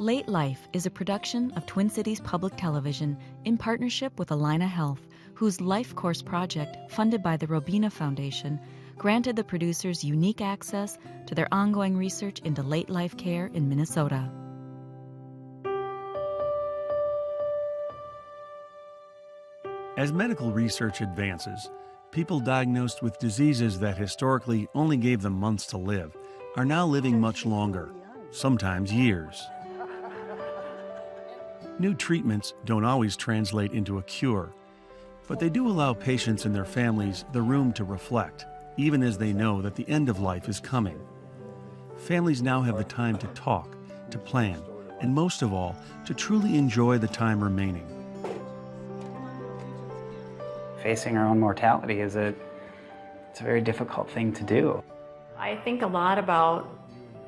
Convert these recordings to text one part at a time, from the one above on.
Late Life is a production of Twin Cities Public Television in partnership with Allina Health, whose Life Course project, funded by the Robina Foundation, granted the producers unique access to their ongoing research into late life care in Minnesota. As medical research advances, people diagnosed with diseases that historically only gave them months to live are now living much longer, sometimes years. New treatments don't always translate into a cure, but they do allow patients and their families the room to reflect, even as they know that the end of life is coming. Families now have the time to talk, to plan, and most of all, to truly enjoy the time remaining. Facing our own mortality it's a very difficult thing to do. I think a lot about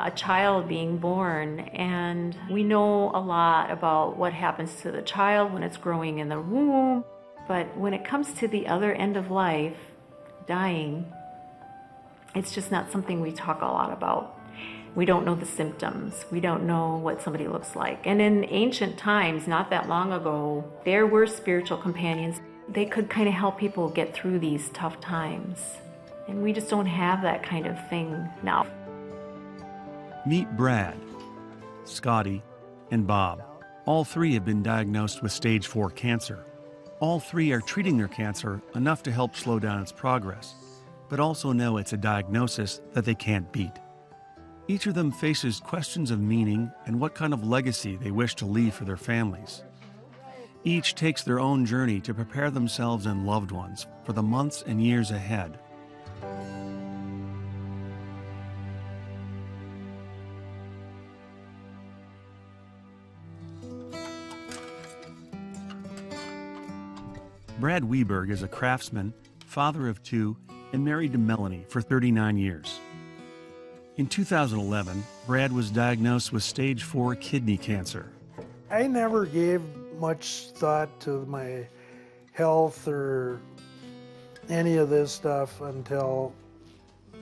a child being born, and we know a lot about what happens to the child when it's growing in the womb, but when it comes to the other end of life, dying, it's just not something we talk a lot about. We don't know the symptoms. We don't know what somebody looks like. And in ancient times, not that long ago, there were spiritual companions. They could kind of help people get through these tough times. And we just don't have that kind of thing now. Meet Brad, Scotty, and Bob. All three have been diagnosed with stage 4 cancer. All three are treating their cancer enough to help slow down its progress, but also know it's a diagnosis that they can't beat. Each of them faces questions of meaning and what kind of legacy they wish to leave for their families. Each takes their own journey to prepare themselves and loved ones for the months and years ahead. Brad Weberg is a craftsman, father of 2, and married to Melanie for 39 years. In 2011, Brad was diagnosed with stage 4 kidney cancer. I never gave much thought to my health or any of this stuff until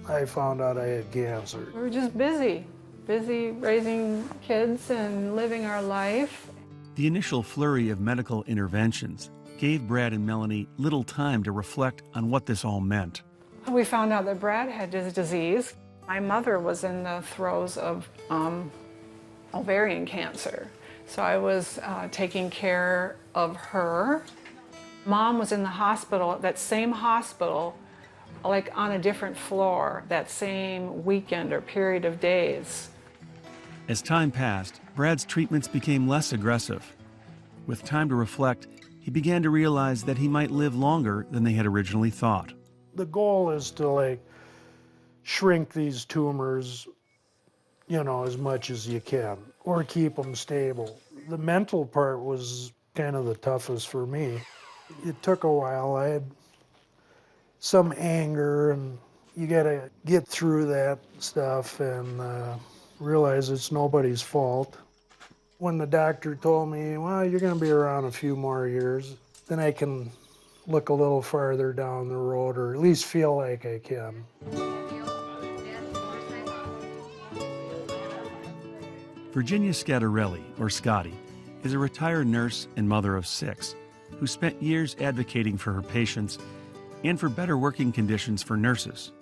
I found out I had cancer. We were just busy raising kids and living our life. The initial flurry of medical interventions gave Brad and Melanie little time to reflect on what this all meant. We found out that Brad had this disease. My mother was in the throes of ovarian cancer, so I was taking care of her. Mom was in the hospital, that same hospital, like on a different floor, that same weekend or period of days. As time passed, Brad's treatments became less aggressive. With time to reflect, he began to realize that he might live longer than they had originally thought. The goal is to shrink these tumors, as much as you can, or keep them stable. The mental part was kind of the toughest for me. It took a while. I had some anger, and you gotta get through that stuff and realize it's nobody's fault. When the doctor told me, well, you're gonna be around a few more years, then I can look a little farther down the road, or at least feel like I can. Virginia Scattarelli, or Scotty, is a retired nurse and mother of 6 who spent years advocating for her patients and for better working conditions for nurses.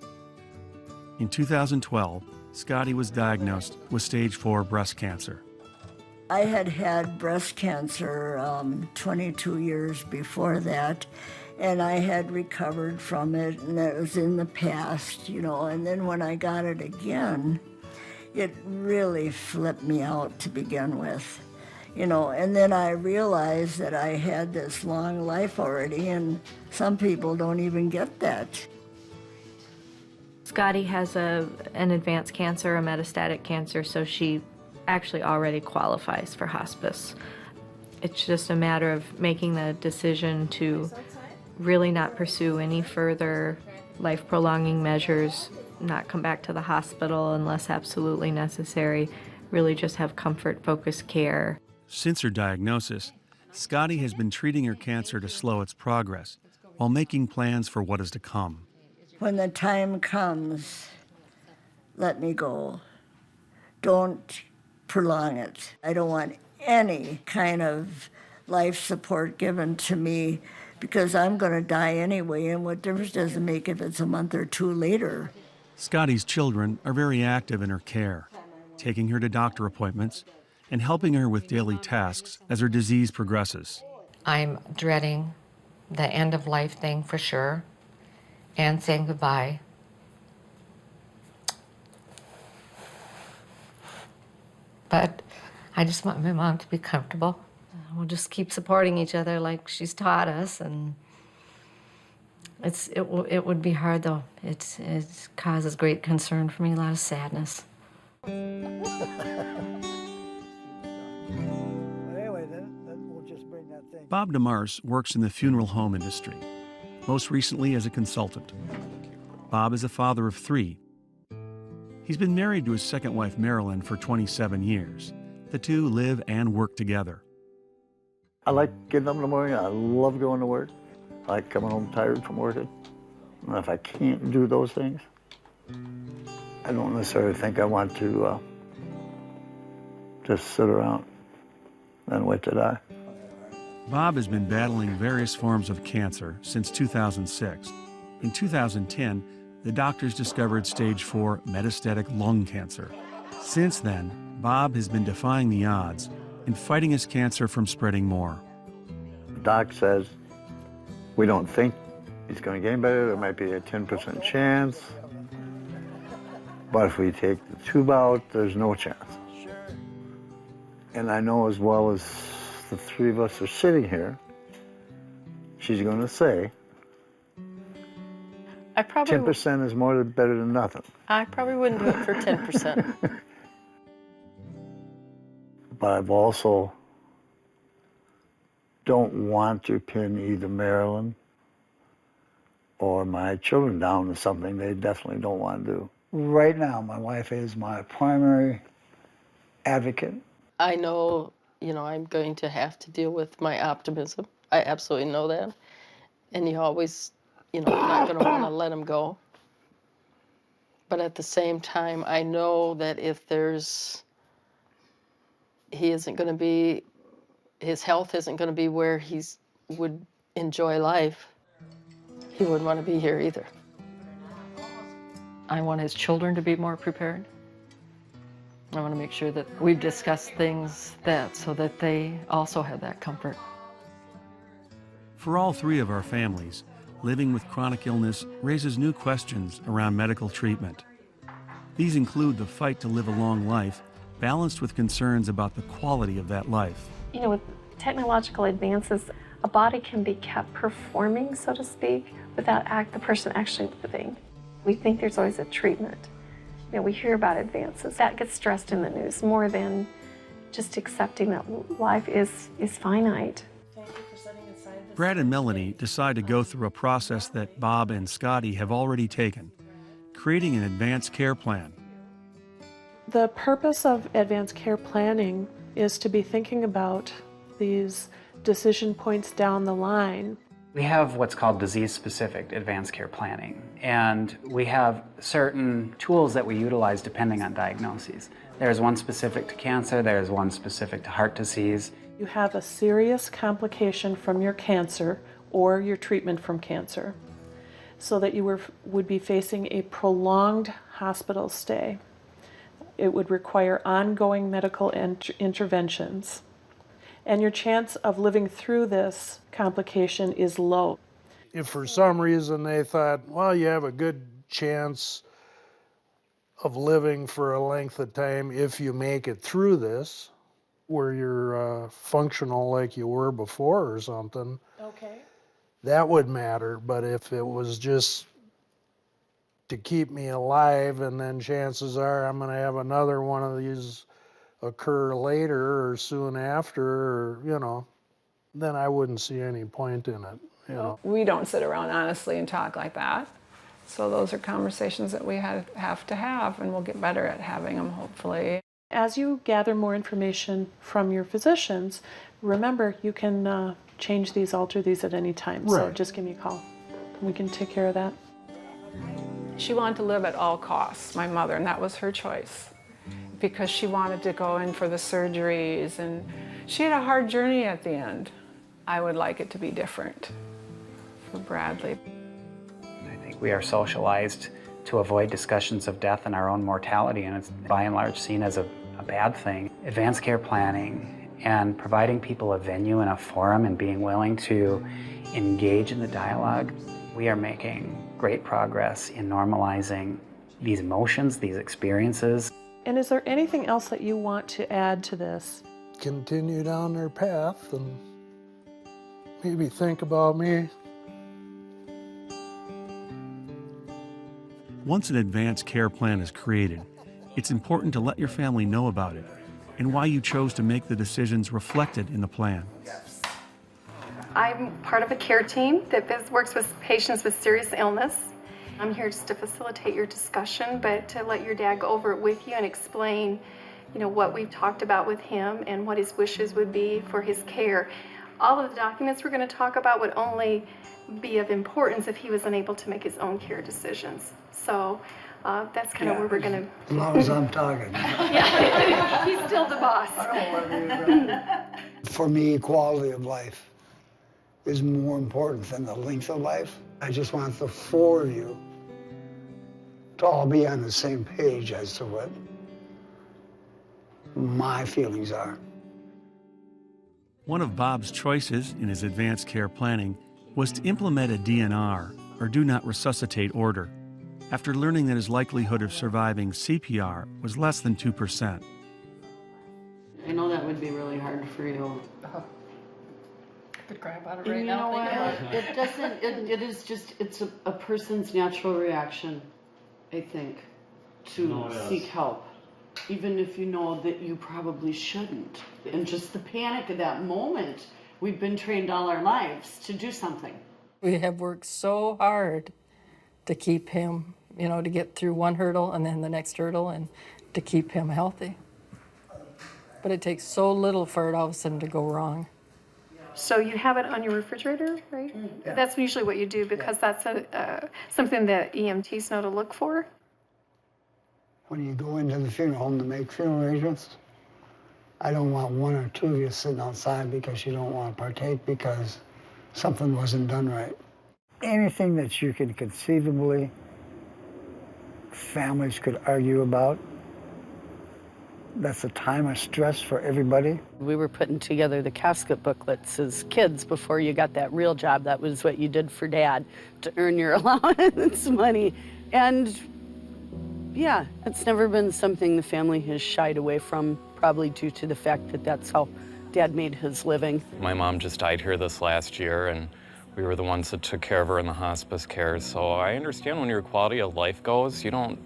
In 2012, Scotty was diagnosed with stage 4 breast cancer. I had had breast cancer 22 years before that, and I had recovered from it, and it was in the past, and then when I got it again, it really flipped me out to begin with, and then I realized that I had this long life already, and some people don't even get that. Scotty has an advanced cancer, a metastatic cancer, so she actually already qualifies for hospice. It's just a matter of making the decision to really not pursue any further life-prolonging measures, not come back to the hospital unless absolutely necessary, really just have comfort-focused care. Since her diagnosis, Scotty has been treating her cancer to slow its progress while making plans for what is to come. When the time comes, let me go. Don't prolong it. I don't want any kind of life support given to me because I'm going to die anyway, and what difference does it make if it's a month or two later? Scotty's children are very active in her care, taking her to doctor appointments and helping her with daily tasks as her disease progresses. I'm dreading the end of life thing for sure, and saying goodbye. But I just want my mom to be comfortable. We'll just keep supporting each other like she's taught us, and it would be hard though. It causes great concern for me, a lot of sadness. Bob DeMarce works in the funeral home industry, most recently as a consultant. Bob is a father of 3. He's been married to his second wife, Marilyn, for 27 years. The two live and work together. I like getting up in the morning. I love going to work. I like coming home tired from working. And if I can't do those things, I don't necessarily think I want to just sit around and wait to die. Bob has been battling various forms of cancer since 2006. In 2010, the doctors discovered stage 4 metastatic lung cancer. Since then, Bob has been defying the odds and fighting his cancer from spreading more. The doc says, we don't think he's going to get any better. There might be a 10% chance. But if we take the tube out, there's no chance. And I know as well as the 3 of us are sitting here, she's going to say, 10% is better than nothing. I probably wouldn't do it for 10%. But I've also don't want to pin either Marilyn or my children down to something they definitely don't want to do. Right now, my wife is my primary advocate. I know, I'm going to have to deal with my optimism. I absolutely know that. And you always, not going to want to let him go. But at the same time, I know that if he isn't going to be, his health isn't going to be where he would enjoy life, he wouldn't want to be here either. I want his children to be more prepared. I want to make sure that we've discussed things so that they also have that comfort. For all 3 of our families, living with chronic illness raises new questions around medical treatment. These include the fight to live a long life, balanced with concerns about the quality of that life. With technological advances, a body can be kept performing, so to speak, without the person actually living. We think there's always a treatment. We hear about advances. That gets stressed in the news more than just accepting that life is finite. Brad and Melanie decide to go through a process that Bob and Scotty have already taken, creating an advanced care plan. The purpose of advanced care planning is to be thinking about these decision points down the line. We have what's called disease-specific advanced care planning, and we have certain tools that we utilize depending on diagnoses. There's one specific to cancer, there's one specific to heart disease. You have a serious complication from your cancer or your treatment from cancer, so that you would be facing a prolonged hospital stay. It would require ongoing medical interventions. And your chance of living through this complication is low. If for some reason they thought, well, you have a good chance of living for a length of time if you make it through this, where you're functional like you were before or something, okay, that would matter. But if it was just to keep me alive, and then chances are I'm going to have another one of these occur later or soon after, or, then I wouldn't see any point in it. We don't sit around honestly and talk like that. So those are conversations that we have to have, and we'll get better at having them, hopefully. As you gather more information from your physicians, remember you can change these, alter these at any time. Right. So just give me a call. We can take care of that. She wanted to live at all costs, my mother, and that was her choice. because she wanted to go in for the surgeries, and she had a hard journey at the end. I would like it to be different for Bradley. I think we are socialized to avoid discussions of death and our own mortality, and it's by and large seen as a bad thing. Advanced care planning and providing people a venue and a forum and being willing to engage in the dialogue, we are making great progress in normalizing these emotions, these experiences. And is there anything else that you want to add to this? Continue down their path and maybe think about me. Once an advanced care plan is created, it's important to let your family know about it and why you chose to make the decisions reflected in the plan. I'm part of a care team that works with patients with serious illness. I'm here just to facilitate your discussion, but to let your dad go over it with you and explain, what we've talked about with him and what his wishes would be for his care. All of the documents we're going to talk about would only be of importance if he was unable to make his own care decisions. So that's kind of where we're going to... As long as I'm talking. Yeah, he's still the boss. For me, quality of life is more important than the length of life. I just want the four of you to all be on the same page as to what my feelings are. One of Bob's choices in his advanced care planning was to implement a DNR, or do not resuscitate order, after learning that his likelihood of surviving CPR was less than 2%. I know that would be really hard for you. Could cry about it And right you now. know what? It doesn't, it is just, it's a person's natural reaction, I think, to seek help. Even if you know that you probably shouldn't. And just the panic of that moment, we've been trained all our lives to do something. We have worked so hard to keep him, to get through one hurdle and then the next hurdle and to keep him healthy. But it takes so little for it all of a sudden to go wrong. So you have it on your refrigerator, right? Yeah. That's usually what you do because that's something that EMTs know to look for. When you go into the funeral home to make funeral arrangements, I don't want one or two of you sitting outside because you don't want to partake because something wasn't done right. Anything that you can conceivably, families could argue about, that's a time of stress for everybody. We were putting together the casket booklets as kids before you got that real job. That was what you did for Dad to earn your allowance money. And yeah, it's never been something the family has shied away from, probably due to the fact that that's how Dad made his living. My mom just died here this last year, and we were the ones that took care of her in the hospice care. So I understand when your quality of life goes, you don't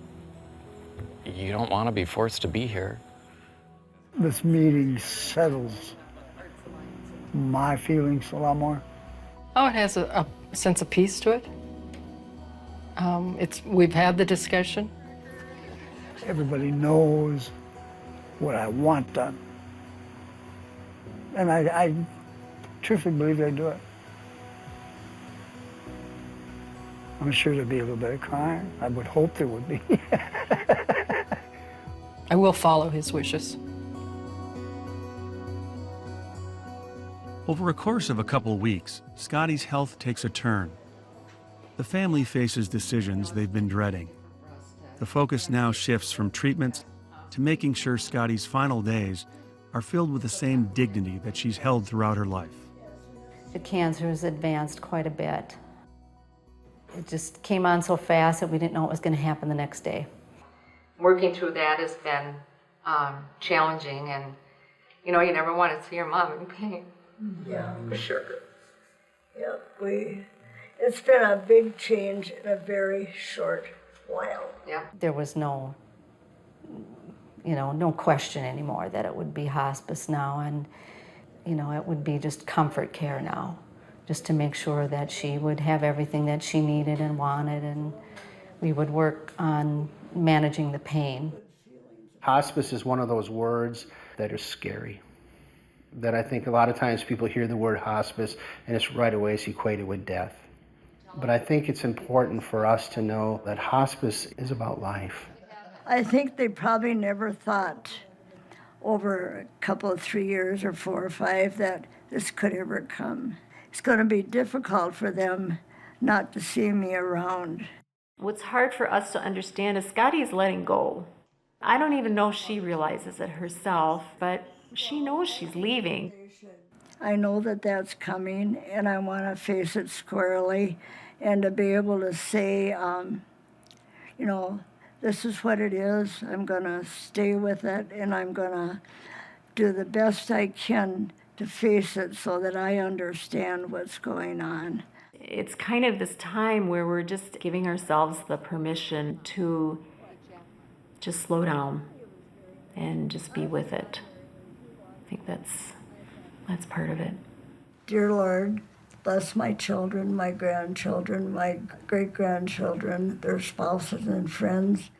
want to be forced to be here. This meeting settles my feelings a lot more. Oh, it has a sense of peace to it. We've had the discussion. Everybody knows what I want done. And I truthfully believe they do it. I'm sure there'll be a little bit of crying. I would hope there would be. I will follow his wishes. Over a course of a couple weeks, Scotty's health takes a turn. The family faces decisions they've been dreading. The focus now shifts from treatments to making sure Scotty's final days are filled with the same dignity that she's held throughout her life. The cancer has advanced quite a bit. It just came on so fast that we didn't know what was going to happen the next day. Working through that has been challenging, and you never want to see your mom in pain. Yeah, for sure. Yeah, it's been a big change in a very short while. Yeah. There was no question anymore that it would be hospice now, and it would be just comfort care now, just to make sure that she would have everything that she needed and wanted, and we would work on managing the pain. Hospice is one of those words that are scary, that I think a lot of times people hear the word hospice and it's right away it's equated with death. But I think it's important for us to know that hospice is about life. I think they probably never thought over a couple of 3 years or 4 or 5 that this could ever come. It's going to be difficult for them not to see me around. What's hard for us to understand is Scotty is letting go. I don't even know if she realizes it herself, but she knows she's leaving. I know that that's coming, and I want to face it squarely and to be able to say, you know, this is what it is. I'm going to stay with it, and I'm going to do the best I can to face it so that I understand what's going on. It's kind of this time where we're just giving ourselves the permission to just slow down and just be with it. I think that's part of it. Dear Lord, bless my children, my grandchildren, my great-grandchildren, their spouses and friends.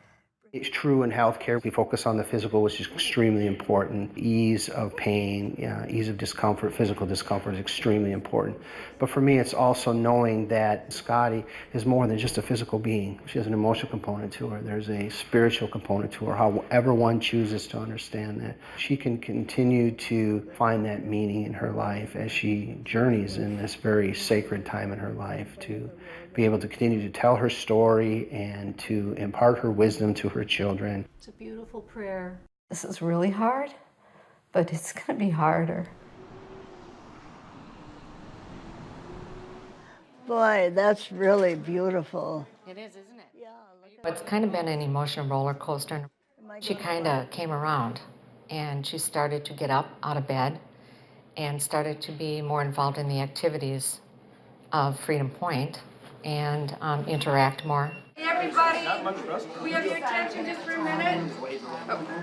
It's true in healthcare. We focus on the physical, which is extremely important. Ease of pain, ease of discomfort, physical discomfort is extremely important. But for me, it's also knowing that Scotty is more than just a physical being. She has an emotional component to her. There's a spiritual component to her, however one chooses to understand that. She can continue to find that meaning in her life as she journeys in this very sacred time in her life, to be able to continue to tell her story and to impart her wisdom to her children. It's a beautiful prayer. This is really hard, but it's going to be harder. Boy, that's really beautiful. It is, isn't it? Yeah. It's kind of been an emotional roller coaster. She kind of came around, and she started to get up out of bed and started to be more involved in the activities of Freedom Point and interact more. Hey everybody, we have your attention just for a minute.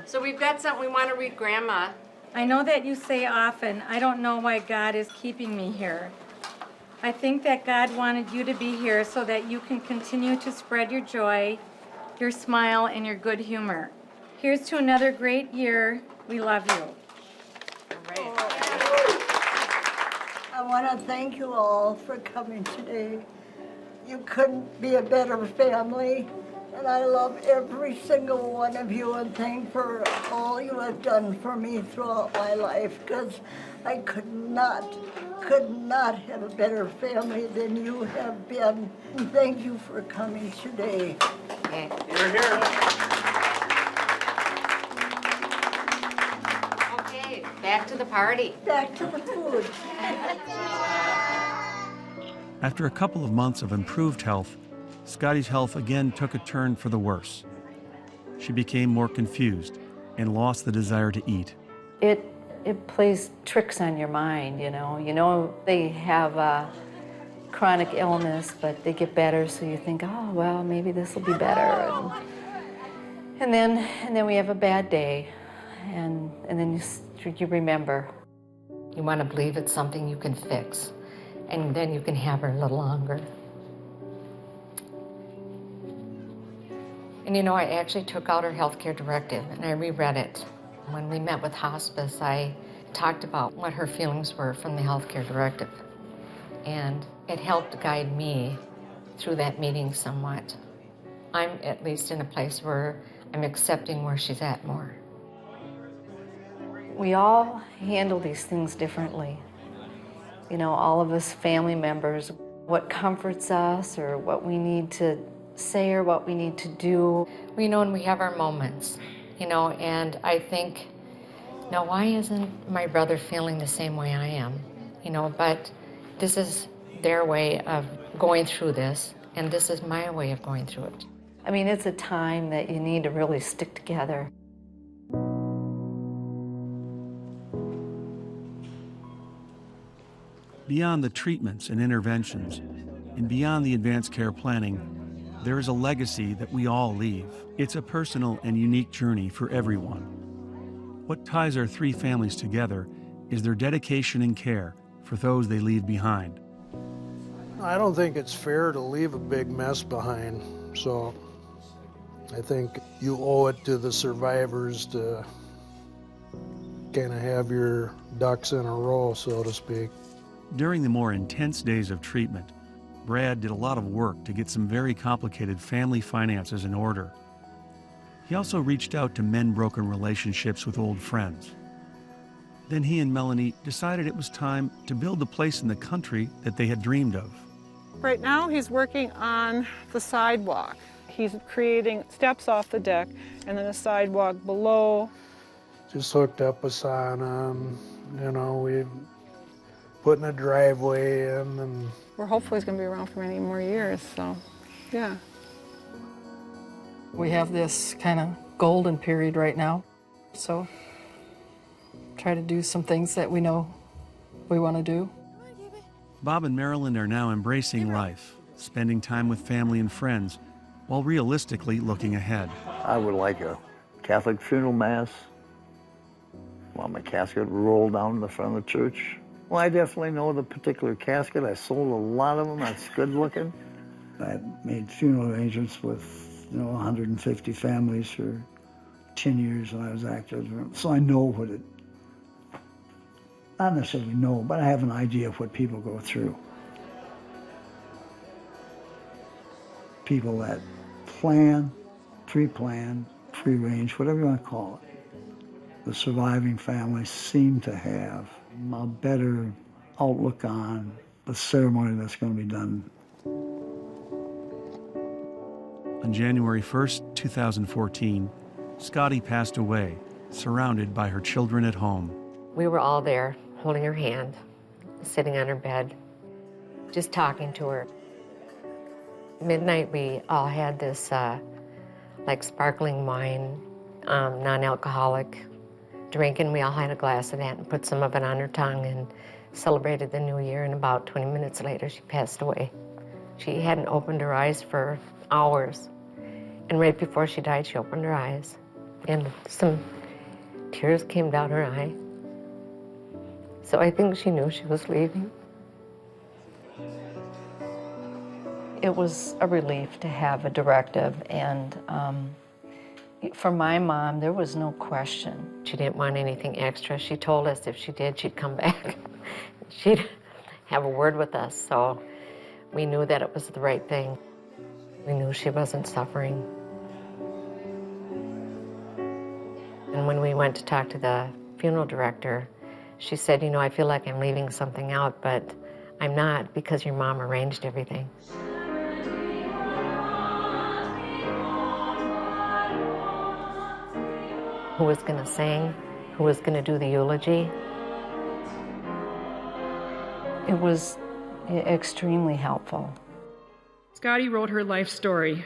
So we've got something we want to read Grandma. I know that you say often, I don't know why God is keeping me here. I think that God wanted you to be here so that you can continue to spread your joy, your smile, and your good humor. Here's to another great year. We love you. I want to thank you all for coming today. You couldn't be a better family, and I love every single one of you and thank for all you have done for me throughout my life, because I could not have a better family than you have been. And thank you for coming today. Okay. You're here. Okay, back to the party. Back to the food. After a couple of months of improved health, Scotty's health again took a turn for the worse. She became more confused and lost the desire to eat. It plays tricks on your mind, you know. You know they have a chronic illness, but they get better, so you think, oh, well, maybe this will be better. And then we have a bad day, and then you remember. You want to believe it's something you can fix, and then you can have her a little longer. And you know, I actually took out her healthcare directive and I reread it. When we met with hospice, I talked about what her feelings were from the healthcare directive. And it helped guide me through that meeting somewhat. I'm at least in a place where I'm accepting where she's at more. We all handle these things differently. You know, all of us family members, what comforts us or what we need to say or what we need to do. We know, and we have our moments, you know, and I think, now why isn't my brother feeling the same way I am? You know, but this is their way of going through this, and this is my way of going through it. I mean, it's a time that you need to really stick together. Beyond the treatments and interventions, and beyond the advanced care planning, there is a legacy that we all leave. It's a personal and unique journey for everyone. What ties our three families together is their dedication and care for those they leave behind. I don't think it's fair to leave a big mess behind, so I think you owe it to the survivors to kind of have your ducks in a row, so to speak. During the more intense days of treatment, Brad did a lot of work to get some very complicated family finances in order. He also reached out to mend broken relationships with old friends. Then he and Melanie decided it was time to build the place in the country that they had dreamed of. Right now he's working on the sidewalk. He's creating steps off the deck and then a sidewalk below. Just hooked up a sauna, and, we putting a driveway in, and We're hopefully he's going to be around for many more years, so yeah. We have this kind of golden period right now, so try to do some things that we know we want to do. Bob and Marilyn are now embracing life, spending time with family and friends, while realistically looking ahead. I would like a Catholic funeral mass. Want my casket rolled down in the front of the church. Well, I definitely know the particular casket. I sold a lot of them. That's good looking. I made funeral arrangements with 150 families for 10 years when I was active. So I know what it, not necessarily know, but I have an idea of what people go through. People that plan, pre-plan, pre-arrange, whatever you want to call it. The surviving families seem to have a better outlook on the ceremony that's going to be done. On January 1st, 2014, Scotty passed away, surrounded by her children at home. We were all there, holding her hand, sitting on her bed, just talking to her. Midnight, we all had this like sparkling wine, non-alcoholic drink, and we all had a glass of that and put some of it on her tongue and celebrated the new year, and about 20 minutes later, she passed away. She hadn't opened her eyes for hours, and right before she died, she opened her eyes, and some tears came down her eye. So I think she knew she was leaving. It was a relief to have a directive, and for my mom, there was no question. She didn't want anything extra. She told us if she did, she'd come back. She'd have a word with us, so we knew that it was the right thing. We knew she wasn't suffering. And when we went to talk to the funeral director, she said, I feel like I'm leaving something out, but I'm not, because your mom arranged everything. Who was going to sing? Who was going to do the eulogy? It was extremely helpful. Scotty wrote her life story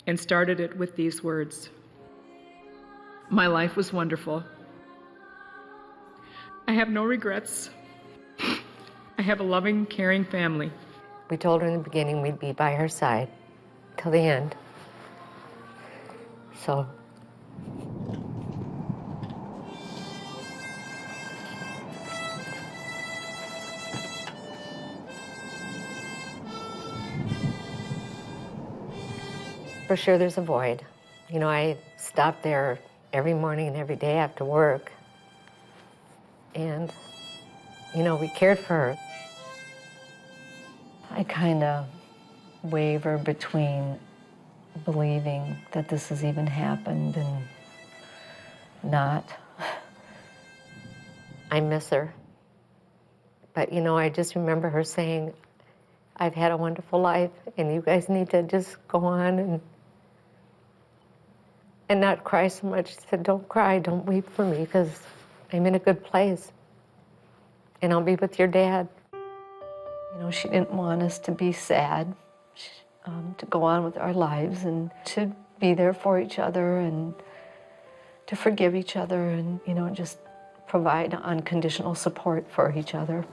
and started it with these words. My life was wonderful. I have no regrets. I have a loving, caring family. We told her in the beginning we'd be by her side till the end. So. For sure there's a void. I stopped there every morning and every day after work. And, we cared for her. I kind of waver between believing that this has even happened and not. I miss her. But, I just remember her saying, I've had a wonderful life, and you guys need to just go on and not cry so much. She said, don't cry, don't weep for me, because I'm in a good place, and I'll be with your dad. She didn't want us to be sad, to go on with our lives and to be there for each other and to forgive each other and, just provide unconditional support for each other.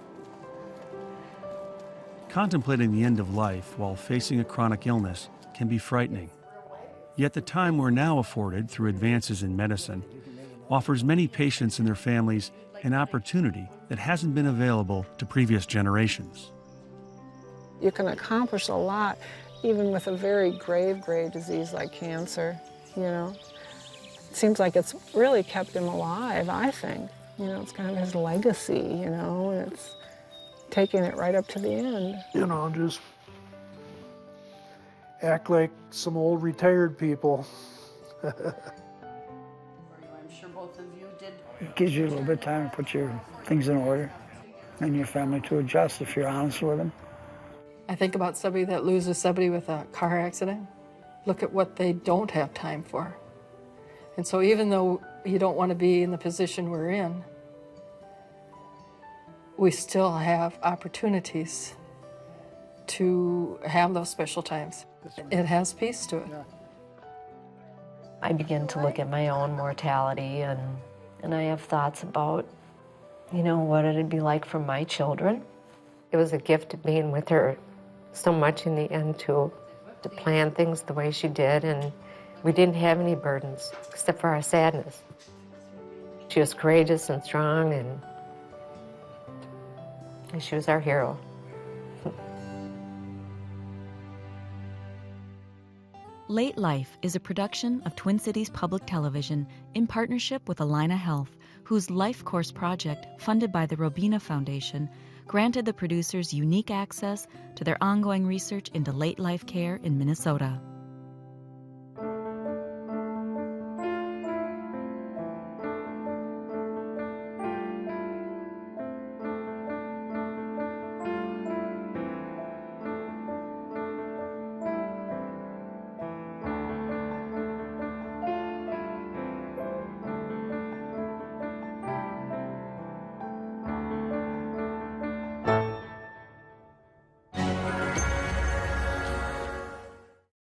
Contemplating the end of life while facing a chronic illness can be frightening. Yet the time we're now afforded through advances in medicine offers many patients and their families an opportunity that hasn't been available to previous generations. You can accomplish a lot even with a very grave disease like cancer, It seems like it's really kept him alive, I think. It's kind of his legacy, and it's taking it right up to the end. Just act like some old retired people. sure both of you did. It gives you a little bit of time to put your things in order and your family to adjust if you're honest with them. I think about somebody that loses somebody with a car accident. Look at what they don't have time for. And so even though you don't want to be in the position we're in, we still have opportunities to have those special times. It has peace to it. I begin to look at my own mortality, and I have thoughts about, what it'd be like for my children. It was a gift being with her so much in the end to plan things the way she did, and we didn't have any burdens except for our sadness. She was courageous and strong, and she was our hero. Late Life is a production of Twin Cities Public Television in partnership with Allina Health, whose Life Course project, funded by the Robina Foundation, granted the producers unique access to their ongoing research into late life care in Minnesota.